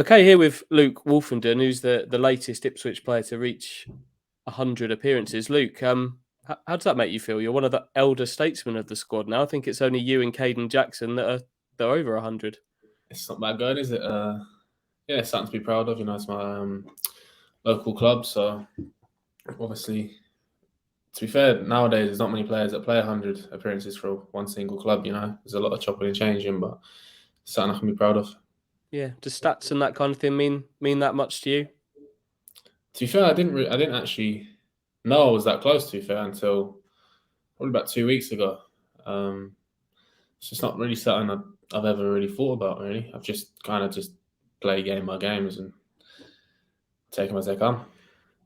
Okay, here with Luke Woolfenden, who's the latest Ipswich player to reach 100 appearances. Luke, how does that make you feel? You're one of the elder statesmen of the squad now. I think it's only you and Caden Jackson that are over 100. It's not bad going, is it? Yeah, it's something to be proud of. It's my local club, so obviously, to be fair, nowadays there's not many players that play 100 appearances for one single club. There's a lot of chopping and changing, but it's something I can be proud of. Yeah, does stats and that kind of thing mean that much to you? To be fair, I didn't actually know I was that close. To be fair, until probably about 2 weeks ago. It's just not really something I've ever really thought about. Really, I've just kind of just play game by games and take them as they come.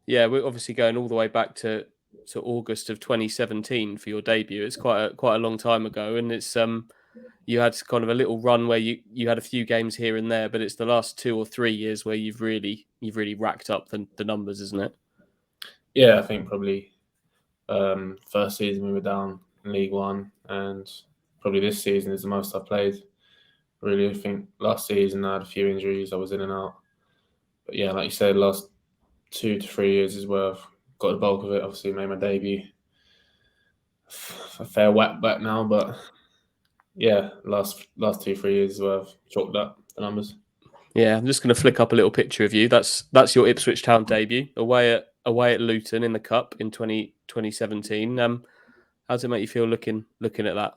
Yeah, we're obviously going all the way back to August of 2017 for your debut. It's quite a long time ago, and it's you had kind of a little run where you had a few games here and there, but it's the last 2 or 3 years where you've really racked up the numbers, isn't it? Yeah, I think probably first season we were down in League One, and probably this season is the most I've played. Really, I think last season I had a few injuries, I was in and out. But yeah, like you said, last 2 to 3 years is where I've got the bulk of it. Obviously, made my debut a fair whack back now, but yeah, last 2-3 years is where I've chalked up the numbers. Yeah, I'm just going to flick up a little picture of you. That's your Ipswich Town debut away at Luton in the Cup in 2017. How does it make you feel looking at that?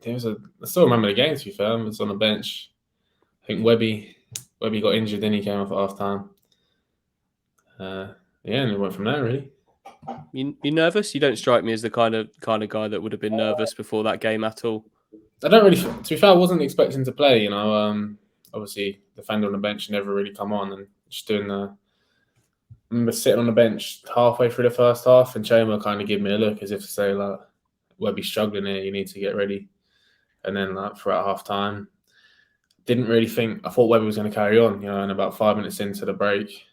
I still remember the game, to be fair. I was on the bench. I think Webby got injured, then he came off at half time. Yeah, and it went from there, really. You nervous? You don't strike me as the kind of guy that would have been nervous before that game at all. I don't really. To be fair, I wasn't expecting to play. Obviously, defender on the bench never really come on, and just doing the. I remember sitting on the bench halfway through the first half, and Chamber kind of gave me a look as if to say, like, Webby's struggling here. You need to get ready. And then, like, throughout half time, didn't really think. I thought Webby was going to carry on. And about 5 minutes into the break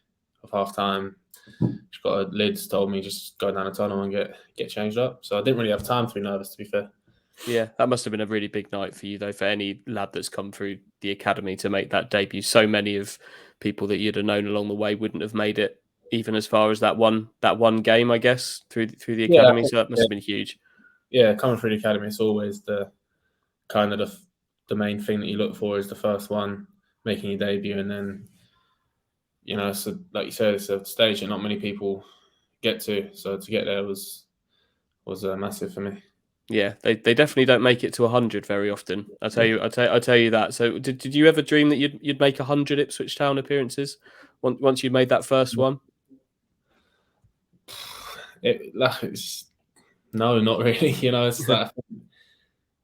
of half time, she got her lids, told me just go down the tunnel and get changed up. So I didn't really have time to be nervous, to be fair. Yeah, that must have been a really big night for you, though, for any lad that's come through the academy to make that debut. So many of people that you'd have known along the way wouldn't have made it even as far as that one game, I guess, through the academy. So that must have been huge. Yeah, coming through the academy, it's always the kind of the main thing that you look for is the first one, making your debut, and then so like you said, it's a stage that not many people get to. So to get there was massive for me. Yeah, they definitely don't make it to 100 very often. I tell you that. So did you ever dream that you'd make 100 Ipswich Town appearances once you made that first one? No, not really. It's that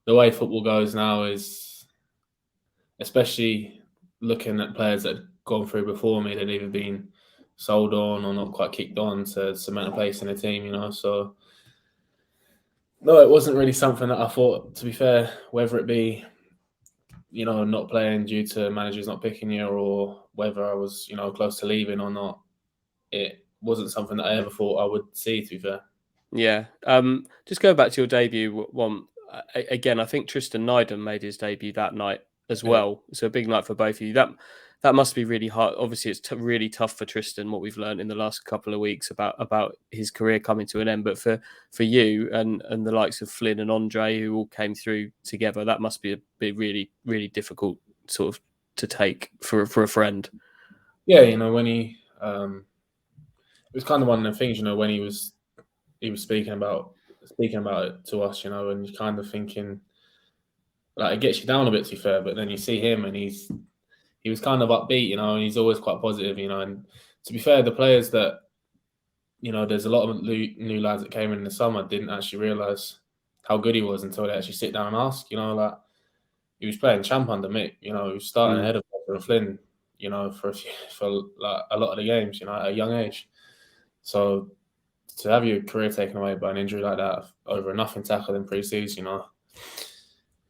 the way football goes now is, especially looking at players that have gone through before me, they've either been sold on or not quite kicked on to cement a place in a team. So no, it wasn't really something that I thought, to be fair, whether it be, not playing due to managers not picking you or whether I was, close to leaving or not, it wasn't something that I ever thought I would see, to be fair. Yeah. Just going back to your debut one, again, I think Tristan Nydam made his debut that night as well. Yeah. So a big night for both of you. That must be really hard. Obviously, it's really tough for Tristan, what we've learned in the last couple of weeks about his career coming to an end. But for you and the likes of Flynn and Andre, who all came through together, that must be really, really difficult sort of to take for a friend. Yeah, when he it was kind of one of the things, when he was speaking about it to us, and you're kind of thinking, like, it gets you down a bit, to be fair, but then you see him and he was kind of upbeat, and he's always quite positive, and to be fair, the players that, there's a lot of new lads that came in the summer didn't actually realise how good he was until they actually sit down and ask, like, he was playing champ under Mick, he was starting ahead of Flynn, for like a lot of the games, at a young age. So to have your career taken away by an injury like that over a nothing tackle in pre-season,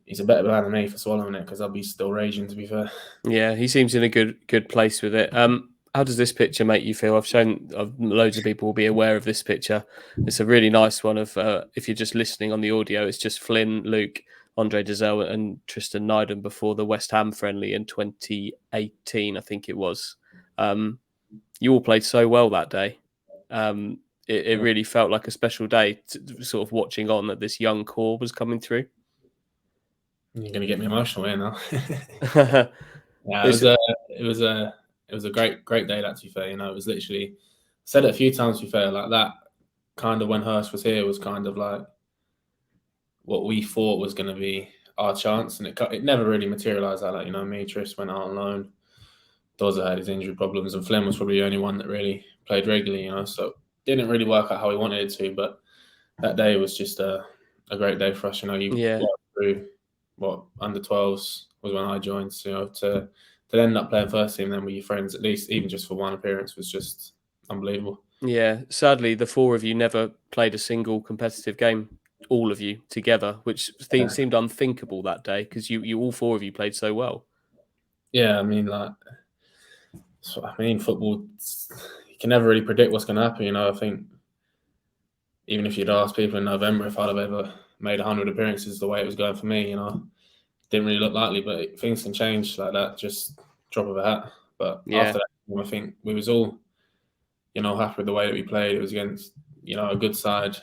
he's a better man than me for swallowing it, because I'll be still raging, to be fair. Yeah, he seems in a good place with it. How does this picture make you feel? I've shown loads of people will be aware of this picture. It's a really nice one of if you're just listening on the audio, it's just Flynn, Luke, Andre Dezelle and Tristan Nyden before the West Ham friendly in 2018, I think it was. You all played so well that day. It really felt like a special day, sort of watching on that this young core was coming through. You're going to get me emotional here now. Yeah, it was a great day. That, to be fair, it was literally, I said it a few times. To be fair, like that kind of when Hurst was here was kind of like what we thought was going to be our chance, and it never really materialised like that. Me, Tris went out on loan. Dozer had his injury problems, and Flynn was probably the only one that really played regularly. So it didn't really work out how we wanted it to. But that day was just a great day for us. You through under 12s was when I joined. So to end up playing first team then with your friends, at least even just for one appearance, was just unbelievable. Yeah, sadly, the four of you never played a single competitive game, all of you together, which seemed unthinkable that day because you all four of you played so well. Yeah, football, you can never really predict what's going to happen. I think even if you'd asked people in November if I'd have ever made 100 appearances the way it was going for me, didn't really look likely, but things can change like that, just drop of a hat. But after that, I think we was all, happy with the way that we played. It was against, a good side.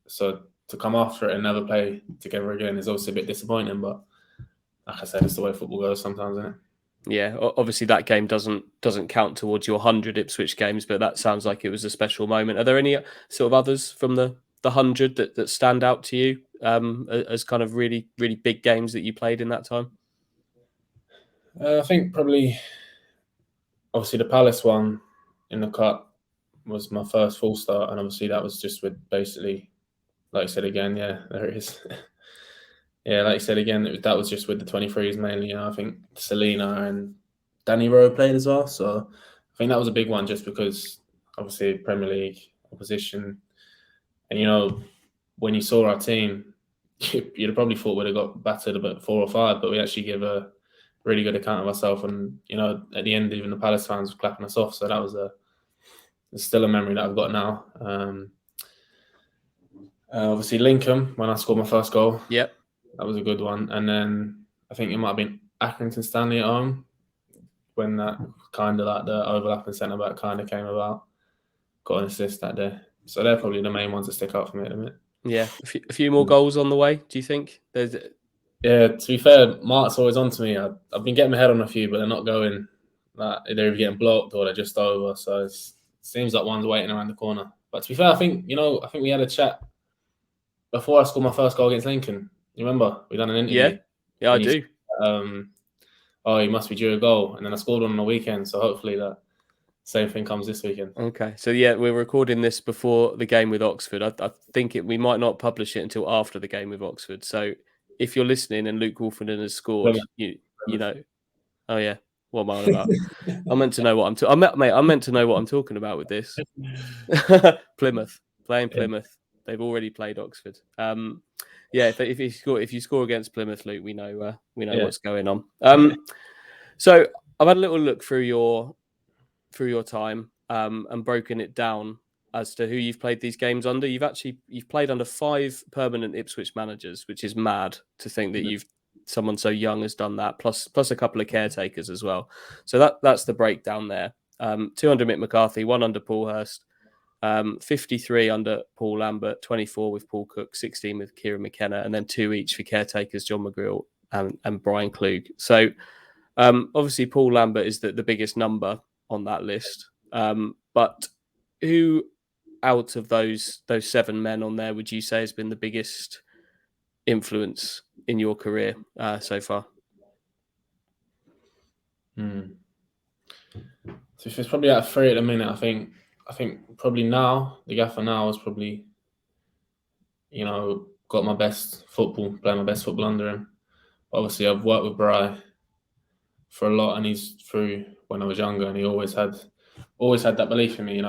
So to come after it and never play together again is obviously a bit disappointing, but like I said, it's the way football goes sometimes, isn't it? Yeah, obviously that game doesn't count towards your 100 Ipswich games, but that sounds like it was a special moment. Are there any sort of others from the 100 that stand out to you as kind of really, really big games that you played in that time? I think probably, obviously, the Palace one in the cup was my first full start, and obviously that was just with basically, like I said again, yeah, there it is. Yeah, like you said again, that was just with the 23s mainly. I think Selena and Danny Rowe played as well. So I think that was a big one just because obviously Premier League opposition. And, when you saw our team, you'd have probably thought we'd have got battered about 4 or 5, but we actually gave a really good account of ourselves. And, at the end, even the Palace fans were clapping us off. So that was it's still a memory that I've got now. Obviously, Lincoln, when I scored my first goal. Yep. That was a good one. And then I think it might have been Accrington Stanley at home when that kind of like the overlapping centre-back kind of came about. Got an assist that day. So they're probably the main ones that stick out for me at the minute. Yeah, a few more goals on the way, do you think? Yeah, to be fair, Mark's always on to me. I've been getting my head on a few, but they're not going. They're either getting blocked or they're just over. So it seems like one's waiting around the corner. But to be fair, I think we had a chat before I scored my first goal against Lincoln. You remember? We done an interview. Yeah, I do. Oh, he must be due a goal. And then I scored one on the weekend. So hopefully that same thing comes this weekend. Okay. So, yeah, we're recording this before the game with Oxford. I think we might not publish it until after the game with Oxford. So if you're listening and Luke Woolfenden has scored, you know. Oh, yeah. What am I on about? I meant to know what I meant to know what I'm talking about with this. Plymouth. Playing Plymouth. They've already played Oxford. Yeah, if you score against Plymouth, Luke, we know what's going on. So I've had a little look through your time and broken it down as to who you've played these games under. You've played under 5 permanent Ipswich managers, which is mad to think that someone so young has done that, plus a couple of caretakers as well. So that's the breakdown there. 200 Mick McCarthy, 1 under Paul Hurst, 53 under Paul Lambert, 24 with Paul Cook, 16 with Kieran McKenna, and then 2 each for caretakers John McGreal and Brian Klug. So obviously Paul Lambert is the biggest number on that list. But who out of those 7 men on there would you say has been the biggest influence in your career so far? So if it's probably at 3 at the minute, I think probably now, the gaffer now is probably, got my best football, playing my best football under him. Obviously, I've worked with Bry for a lot, and he's through when I was younger, and he always had that belief in me.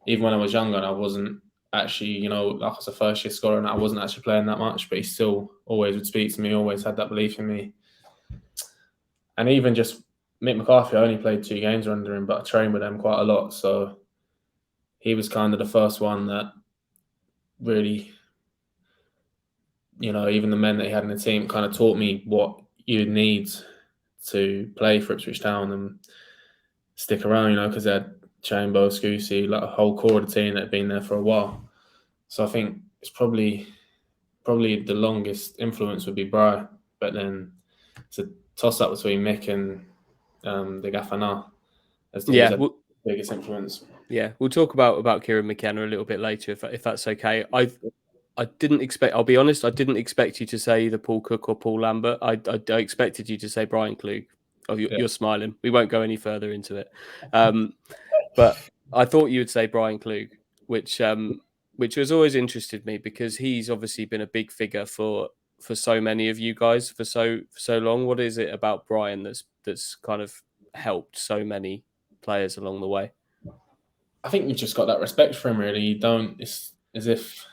Even when I was younger, and I wasn't actually, like I was a first year scorer, and I wasn't actually playing that much, but he still always would speak to me, always had that belief in me. And even just Mick McCarthy, I only played 2 games under him, but I trained with him quite a lot. So he was kind of the first one that really even the men that he had in the team kind of taught me what you need to play for Ipswich Town and stick around, because they had Chambo, Scousy, like a whole core of the team that had been there for a while. So I think it's probably the longest influence would be Bry, but then it's a toss up between Mick and the gaffer now as to who's the biggest influence. Yeah, we'll talk about Kieran McKenna a little bit later if that's okay. I didn't expect. I'll be honest. I didn't expect you to say either Paul Cook or Paul Lambert. I expected you to say Brian Klug. Oh, you're smiling. We won't go any further into it. But I thought you would say Brian Klug, which has always interested me because he's obviously been a big figure for so many of you guys for so long. What is it about Brian that's kind of helped so many players along the way? I think you've just got that respect for him, really. You don't. It's as if,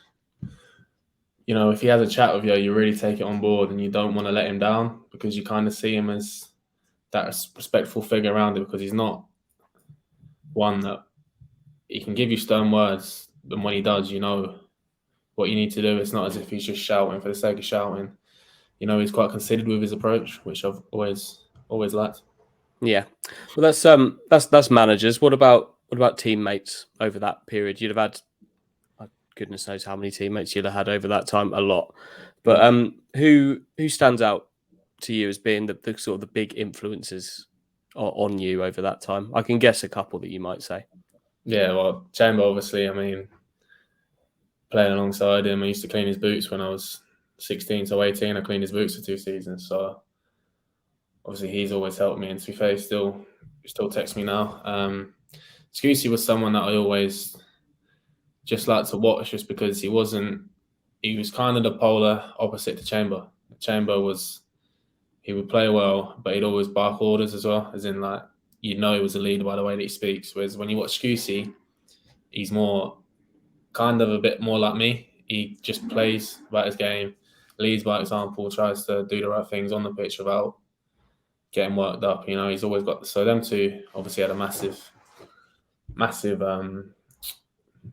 if he has a chat with you, you really take it on board and you don't want to let him down because you kind of see him as that respectful figure around it because he's not one that he can give you stern words, and when he does, you know what you need to do. It's not as if he's just shouting for the sake of shouting. He's quite considered with his approach, which I've always liked. Yeah, well, that's managers. What about teammates over that period? You'd have had, goodness knows how many teammates you'd have had over that time, a lot. But who stands out to you as being the sort of the big influences on you over that time? I can guess a couple that you might say. Yeah, well, Chamber, obviously. I mean, playing alongside him, I used to clean his boots when I was 16 to 18. I cleaned his boots for 2 seasons, so obviously he's always helped me. And to be fair, he still texts me now. Scousy was someone that I always just liked to watch, just because he was kind of the polar opposite to Chamber. Chamber he would play well, but he'd always bark orders as well, as in like he was a leader by the way that he speaks. Whereas when you watch Scousy, he's more kind of a bit more like me. He just plays about his game, leads by example, tries to do the right things on the pitch without getting worked up. He's always got. So them two obviously had a massive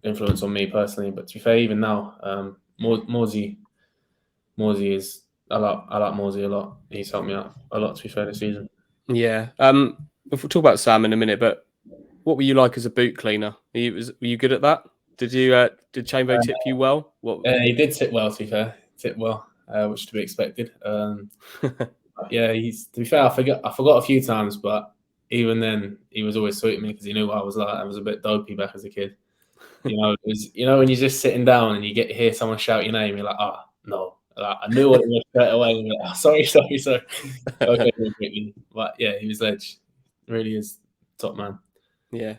influence on me personally. But to be fair, even now, Morsey is. I like Morsey a lot. He's helped me out a lot, to be fair, this season. Yeah. We'll talk about Sam in a minute, but what were you like as a boot cleaner? Were you good at that? Did Chambo tip you well? He did tip well, to be fair. Which to be expected. Yeah, to be fair, I forgot a few times, but even then, he was always sweet to me because he knew what I was like. I was a bit dopey back as a kid. When you're just sitting down and you hear someone shout your name, you're like, oh, no. Like, I knew what it was straight away. I'm like, oh, sorry. Okay, but yeah, he was ledge. Really is top man. Yeah.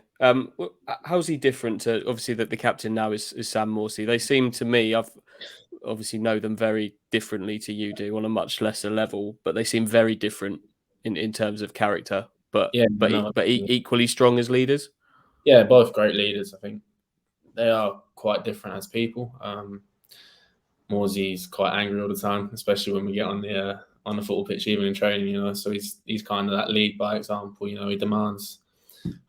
How's he different to, obviously, that the captain now is Sam Morsey? They seem to me, I've obviously know them very differently to you do on a much lesser level, but they seem very different in terms of character, but equally strong as leaders. Yeah, both great leaders. I think they are quite different as people. Morsey's quite angry all the time, especially when we get on the football pitch, even in training. So he's kind of that lead by example. He demands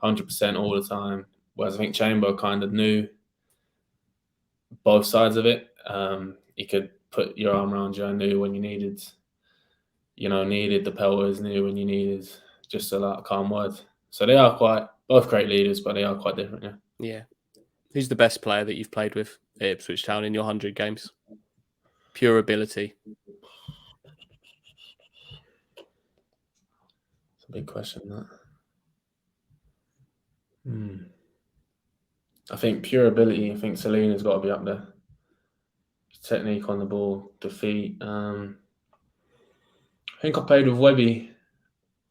100% all the time. Whereas I think Chamber kind of knew both sides of it. You could put your arm around you and knew when you needed the pelters, knew when you needed just a calm word. So they are both great leaders, but they are quite different. Yeah. Yeah. Who's the best player that you've played with at Ipswich Town in your 100 games? Pure ability. It's a big question, that. I think pure ability. I think Selena's got to be up there. Technique on the ball, defeat. I think I played with Webby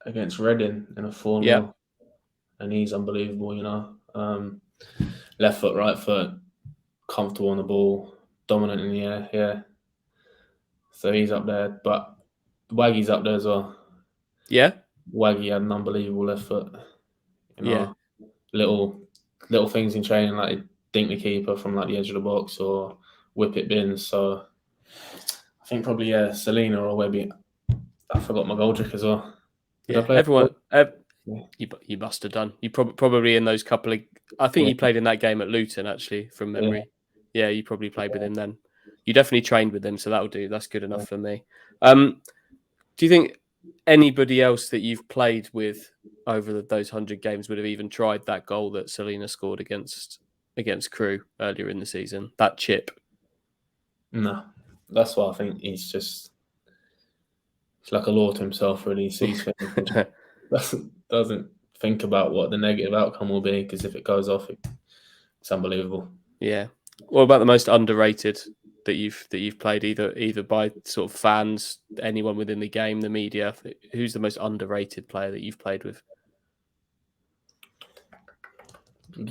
against Reading in a 4-0, and he's unbelievable. Left foot, right foot, comfortable on the ball, dominant in the air. Yeah. So he's up there, but Waggy's up there as well. Yeah. Waggy had an unbelievable left foot. Yeah. Little things in training, like dink the keeper from the edge of the box or whip it bins. So I think probably Selena or Webby. I forgot my goal trick as well. Did I play everyone? You must have done. You probably in those couple of. I think you played in that game at Luton, actually, from memory. Yeah, you probably played with him then. You definitely trained with him, so that'll do. That's good enough for me. Do you think anybody else that you've played with over those 100 games would have even tried that goal that Selena scored against Crewe earlier in the season? That chip? No, that's why I think he's like a law to himself. Really, he sees things and doesn't think about what the negative outcome will be, because if it goes off, it's unbelievable. Yeah. What about the most underrated that you've played, either by sort of fans, anyone within the game, the media? Who's the most underrated player that you've played with? I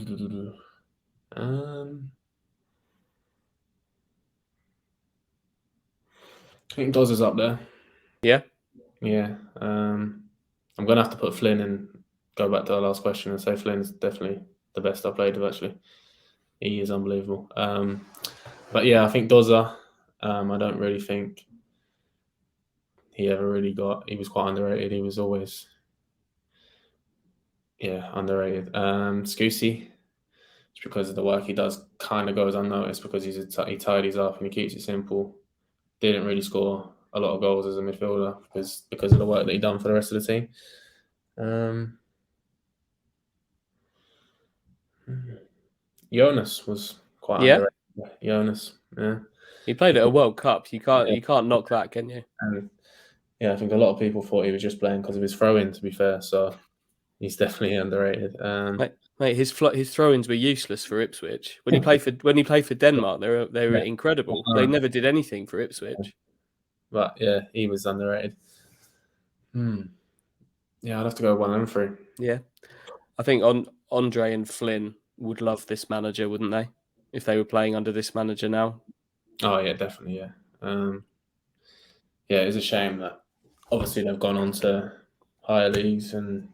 think Doz is up there. Yeah. Yeah. I'm going to have to put Flynn and go back to our last question and say Flynn's definitely the best I played with, actually. He is unbelievable. But yeah, I think Doza, I don't really think he ever really he was quite underrated. He was always, underrated. Scusi, it's because of the work he does, kind of goes unnoticed because he tidies up and he keeps it simple. Didn't really score a lot of goals as a midfielder because of the work that he done for the rest of the team. Jonas was quite underrated. Jonas, yeah. He played at a World Cup. You can't knock that, can you? And I think a lot of people thought he was just playing because of his throw-in, to be fair. So he's definitely underrated. Mate, his throw-ins were useless for Ipswich. When he played for Denmark, they were incredible. They never did anything for Ipswich. But yeah, he was underrated. Yeah, I'd have to go 1 and 3. Yeah, I think Andre and Flynn would love this manager, wouldn't they? If they were playing under this manager now. Oh yeah, definitely. Yeah. Yeah, it's a shame that obviously they've gone on to higher leagues, and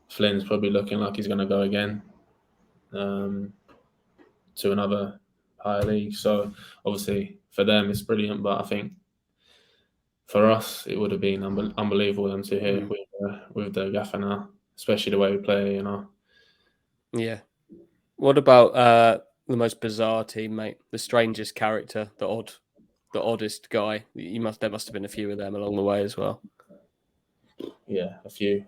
Flynn's probably looking like he's going to go again to another higher league. So obviously for them it's brilliant, but I think for us it would have been unbelievable them to hear with the gaffer now, especially the way we play. Yeah. What about the most bizarre teammate, the strangest character, the oddest guy? There must have been a few of them along the way as well. Yeah, a few.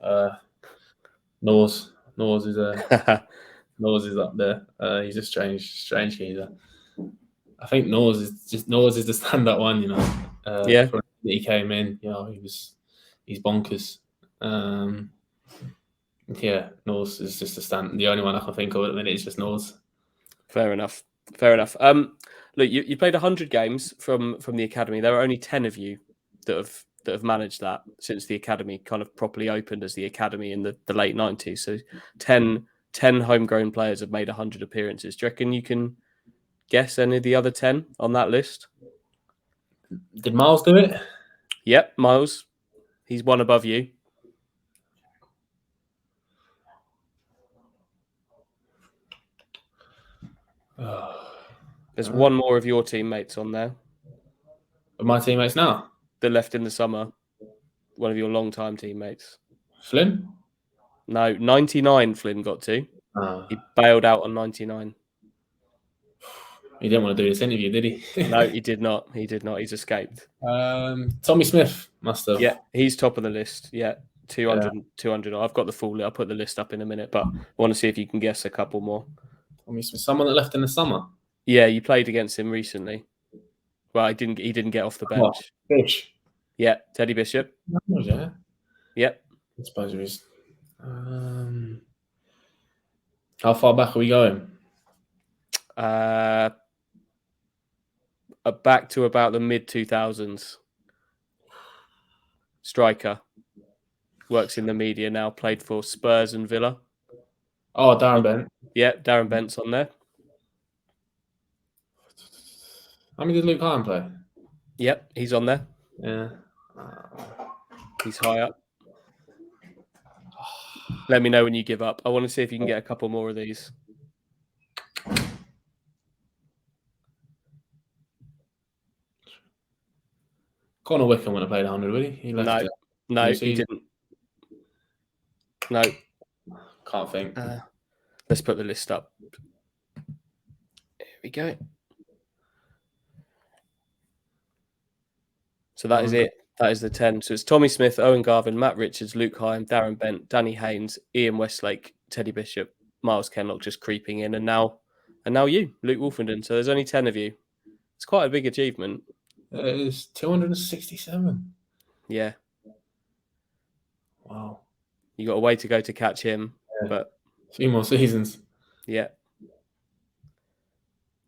Nors is up there. He's a strange geezer. I think Nors is the stand-up one. Yeah. He came in. He's bonkers. Yeah, Nors is just the only one I can think of at the minute is just Nors. Fair enough. Look, you played 100 games from the academy. There are only 10 of you that have managed that since the academy kind of properly opened as the academy in the late 90s. So 10 homegrown players have made 100 appearances. Do you reckon you can guess any of the other 10 on that list? Did Miles do it? Yep, Miles. He's one above you. There's one more of your teammates on there. Of my teammates now? That left in the summer. One of your long-time teammates. Flynn? No, 99 Flynn got to. He bailed out on 99. He didn't want to do this interview, did he? No, he did not. He's escaped. Tommy Smith must have. Yeah, he's top of the list. Yeah, 200. I've got the full list. I'll put the list up in a minute, but I want to see if you can guess a couple more. Tommy Smith, someone that left in the summer? Yeah, you played against him recently. Well, he didn't get off the bench. Fish. Yeah, Teddy Bishop. Yeah. Yep. I suppose it was. How far back are we going? Back to about the mid-2000s. Striker. Works in the media now. Played for Spurs and Villa. Oh, Darren Bent. Yeah, Darren Bent's on there. How many did Luke Hine play? Yep, he's on there. Yeah. He's high up. Let me know when you give up. I want to see if you can get a couple more of these. Connor Wickham would have played 100, would he? He left No, he didn't. No. Can't think. Let's put the list up. Here we go. So that is it. That is the 10. So it's Tommy Smith, Owen Garvin, Matt Richards, Luke Hyam, Darren Bent, Danny Haynes, Ian Westlake, Teddy Bishop, Miles Kenlock just creeping in, and now you, Luke Woolfenden. So there's only 10 of you. It's quite a big achievement. It is 267. Yeah. Wow. You got a way to go to catch him, but a few more seasons. Yeah.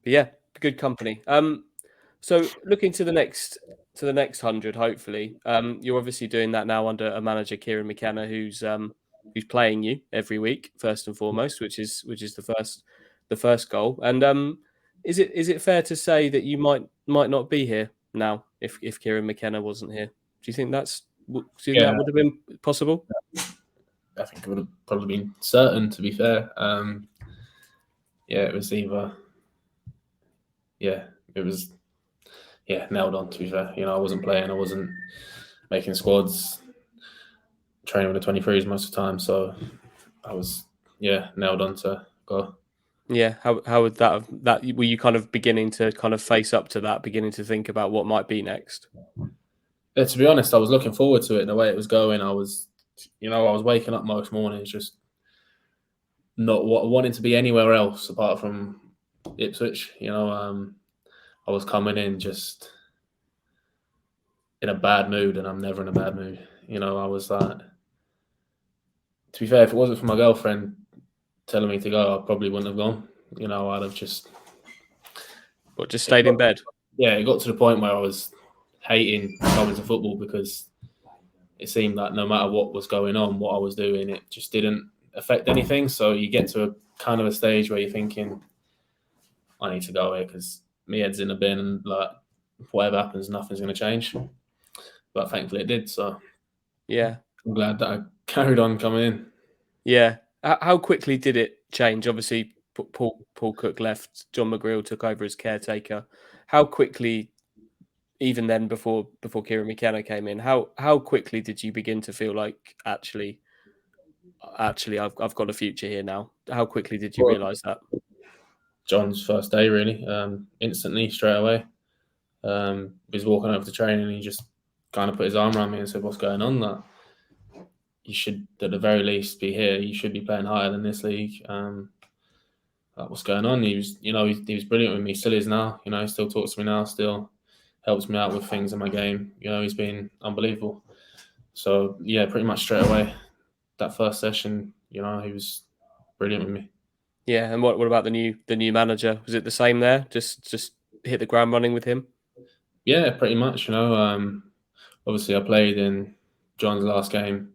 But yeah, good company. So looking to the next 100, hopefully. You're obviously doing that now under a manager, Kieran McKenna, who's playing you every week, first and foremost, which is the first goal. And is it fair to say that you might not be here now if Kieran McKenna wasn't here? Do you think that would have been possible? I think it would have probably been certain, to be fair. It was either. It was nailed on, to be fair. I wasn't playing, I wasn't making squads, training with the 23s most of the time, so I was nailed on to go. Yeah, how would that were you kind of beginning to kind of face up to that, beginning to think about what might be next? Yeah, to be honest, I was looking forward to it and the way it was going. I was waking up most mornings just not wanting to be anywhere else apart from Ipswich. I was coming in just in a bad mood, and I'm never in a bad mood. I was like, to be fair, if it wasn't for my girlfriend telling me to go, I probably wouldn't have gone. I'd have just stayed in bed. Yeah, it got to the point where I was hating going to football because it seemed like no matter what was going on, what I was doing, it just didn't affect anything. So you get to a kind of a stage where you're thinking, I need to go here because my head's in a bin and like whatever happens, nothing's going to change. But thankfully it did. So yeah, I'm glad that I carried on coming in. Yeah. How quickly did it change? Obviously, Paul Cook left. John McGreal took over as caretaker. How quickly, even then, before Kieran McKenna came in, how quickly did you begin to feel like actually, I've got a future here now? How quickly did you realise that? John's first day, really, instantly, straight away. He was walking over to training and he just kind of put his arm around me and said, "What's going on? That you should, at the very least, be here. You should be playing higher than this league." What's going on? He was, he was brilliant with me. Still is now. He still talks to me now. Still helps me out with things in my game. He's been unbelievable. So yeah, pretty much straight away, that first session, he was brilliant with me. Yeah, and what about the new manager? Was it the same there? Just hit the ground running with him? Yeah, pretty much. Obviously I played in John's last game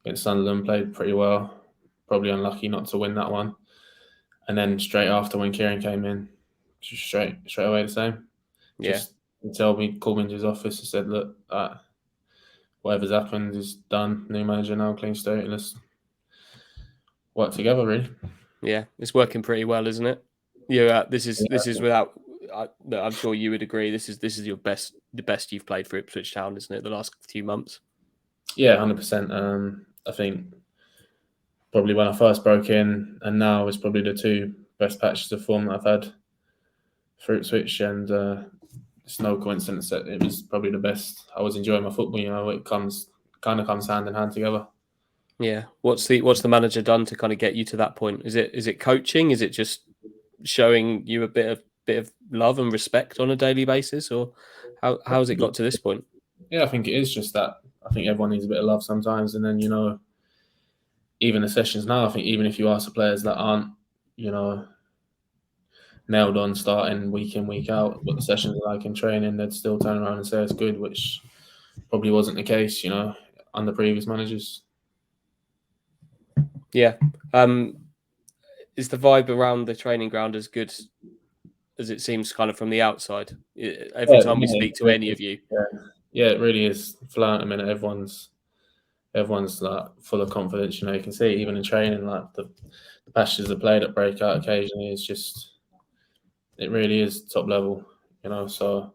against Sunderland, played pretty well. Probably unlucky not to win that one. And then straight after, when Kieran came in, just straight away the same. Just called me into his office and said, "Look, whatever's happened is done. New manager now, clean slate. Let's work together, really." Yeah, it's working pretty well, isn't it? Yeah, this is without. I'm sure you would agree. This is the best you've played for Ipswich Town, isn't it? The last few months. Yeah, 100%. I think probably when I first broke in and now is probably the two best patches of form that I've had for Ipswich, and it's no coincidence that it was probably the best. I was enjoying my football. It comes hand in hand together. Yeah. What's the manager done to kind of get you to that point? Is it coaching? Is it just showing you a bit of love and respect on a daily basis, or how has it got to this point? Yeah, I think it is just that. I think everyone needs a bit of love sometimes, and then even the sessions now, I think even if you ask the players that aren't nailed on starting week in, week out, what the sessions are like in training, they'd still turn around and say it's good, which probably wasn't the case, under previous managers. Yeah. Is the vibe around the training ground as good as it seems kind of from the outside? Every time we speak to any of you. Yeah, it really is flat. I mean, everyone's like full of confidence. You can see it even in training, like the passages are played at breakout occasionally. It's just, it really is top level. So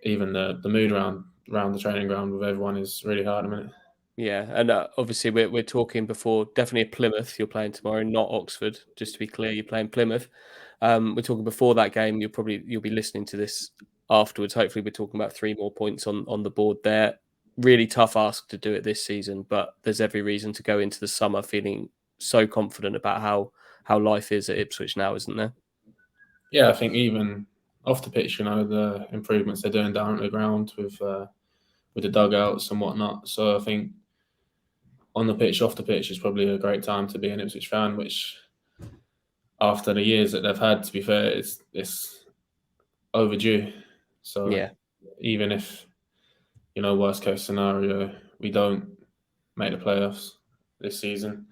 even the mood around the training ground with everyone is really hard at the minute. Yeah, and obviously we're talking before, definitely Plymouth. You're playing tomorrow, not Oxford. Just to be clear, you're playing Plymouth. We're talking before that game. You'll be listening to this afterwards. Hopefully, we're talking about 3 more points on the board there. Really tough ask to do it this season, but there's every reason to go into the summer feeling so confident about how life is at Ipswich now, isn't there? Yeah, I think even off the pitch, the improvements they're doing down at the ground with the dugouts and whatnot. So I think on the pitch, off the pitch is probably a great time to be an Ipswich fan, which after the years that they've had, to be fair, it's overdue. So yeah, even if, worst case scenario, we don't make the playoffs this season,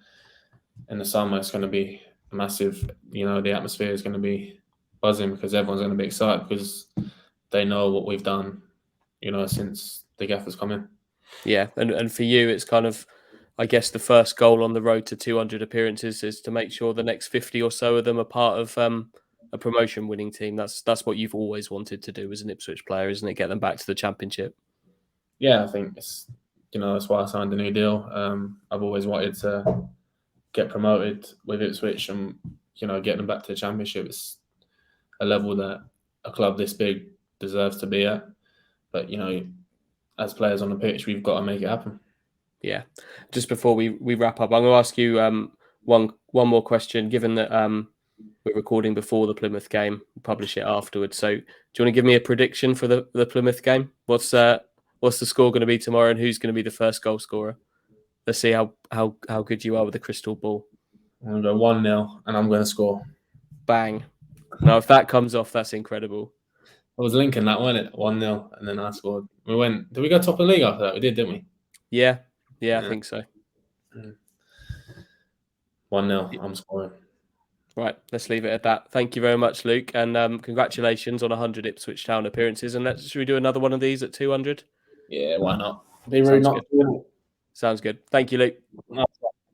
in the summer it's going to be massive. The atmosphere is going to be buzzing because everyone's going to be excited because they know what we've done, since the gaffers come in. Yeah, and for you, it's kind of, I guess, the first goal on the road to 200 appearances is to make sure the next 50 or so of them are part of a promotion-winning team. That's what you've always wanted to do as an Ipswich player, isn't it? Get them back to the Championship. Yeah, I think it's that's why I signed a new deal. I've always wanted to get promoted with Ipswich and get them back to the Championship. It's a level that a club this big deserves to be at. But as players on the pitch, we've got to make it happen. Yeah. Just before we wrap up, I'm going to ask you one more question. Given that we're recording before the Plymouth game, we'll publish it afterwards. So, do you want to give me a prediction for the Plymouth game? What's the score going to be tomorrow, and who's going to be the first goal scorer? Let's see how good you are with the crystal ball. I'm going to go 1-0, and I'm going to score. Bang! Now, if that comes off, that's incredible. I was linking that, wasn't it? 1-0, and then I scored. Did we go top of the league after that? We did, didn't we? Yeah, I think so. 1-0, I'm scoring. Right, let's leave it at that. Thank you very much, Luke, and congratulations on 100 Ipswich Town appearances. And should we do another one of these at 200? Yeah, why not? Be rude not to. Sounds good. Thank you, Luke.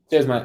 Cheers, mate.